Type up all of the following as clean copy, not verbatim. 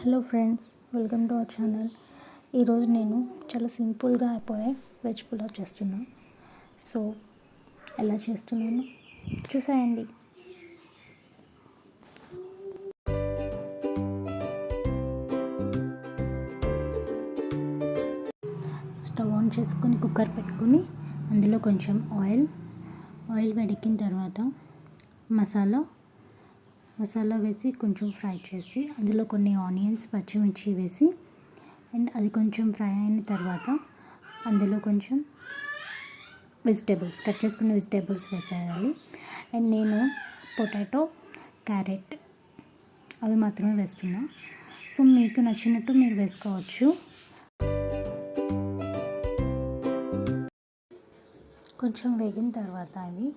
Hello friends, welcome to our channel. ఈరోజు నేను చాలా సింపుల్గా అయిపోయే వెజ్ పులావ్ చేస్తున్నాను. సో ఎలా చేస్తున్నాను చూసేయండి. స్టవ్ ఆన్ చేసుకొని కుక్కర్ పెట్టుకొని అందులో కొంచెం ఆయిల్ వేడెక్కిన తర్వాత మసాలా వేసి కొంచెం ఫ్రై చేసి అందులో కొన్ని ఆనియన్స్ పచ్చిమిర్చి వేసి అండ్ అది కొంచెం ఫ్రై అయిన తర్వాత అందులో కొంచెం కట్ చేసుకున్న వెజిటేబుల్స్ వేసేయాలి. అండ్ నేను పొటాటో, క్యారెట్ అవి మాత్రమే వేస్తున్నా. సో మీకు నచ్చినట్టు మీరు వేసుకోవచ్చు. కొంచెం వేగిన తర్వాత అవి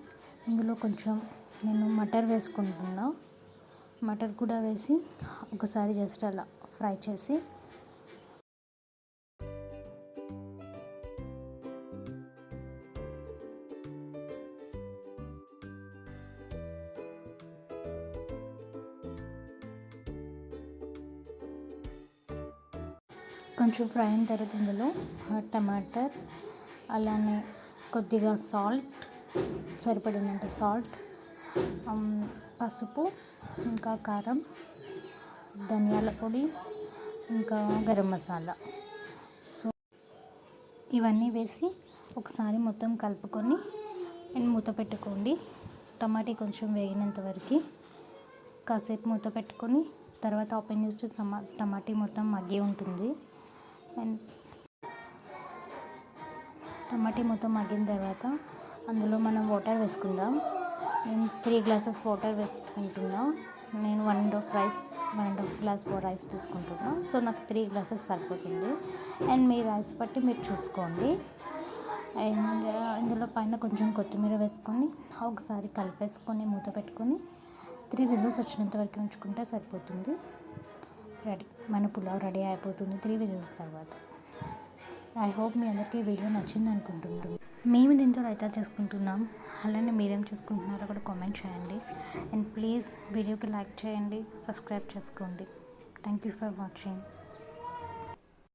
ఇందులో కొంచెం నేను మటర్ వేసుకుంటున్నా. మటర్ కూడా వేసి ఒకసారి జస్ట్ అలా ఫ్రై చేసి కొంచెం ఫ్రై అయిన తర్వాత ఇందులో టమాటర్, అలానే కొద్దిగా సాల్ట్, సరిపడినంత సాల్ట్, పసుపు, ఇంకా కారం, ధనియాల పొడి, ఇంకా గరం మసాలా, సో ఇవన్నీ వేసి ఒకసారి మొత్తం కలుపుకొని అండ్ మూత పెట్టుకోండి. టమాటా కొంచెం వేగినంత వరకు కాసేపు మూత పెట్టుకొని తర్వాత ఓపెన్ చేస్తే టమాటా మొత్తం మగ్గి ఉంటుంది. అండ్ టమాటా మొత్తం మగ్గిన తర్వాత అందులో మనం వాటర్ వేసుకుందాం. నేను 3 గ్లాసెస్ వాటర్ వేసుకుంటున్నా. నేను 1.5 గ్లాస్ రైస్ తీసుకుంటున్నా. సో నాకు 3 గ్లాసెస్ సరిపోతుంది. అండ్ మీ రైస్ బట్టి మీరు చూసుకోండి. అండ్ ఇందులో పైన కొంచెం కొత్తిమీర వేసుకొని ఒకసారి కలిపేసుకొని మూత పెట్టుకొని 3 విజిల్స్ వచ్చినంత వరకు ఉంచుకుంటే సరిపోతుంది. రెడీ, మన పులావ్ రెడీ అయిపోతుంది 3 విజిల్స్ తర్వాత. ఐ హోప్ మీ అందరికీ వీడియో నచ్చింది అనుకుంటున్నాను. మేము దీంతో రైతా చేసుకుంటున్నాం. అలానే మీరేం చేసుకుంటున్నారో కూడా కామెంట్ చేయండి. అండ్ ప్లీజ్ వీడియోకి లైక్ చేయండి, సబ్స్క్రైబ్ చేసుకోండి. Thank you for watching.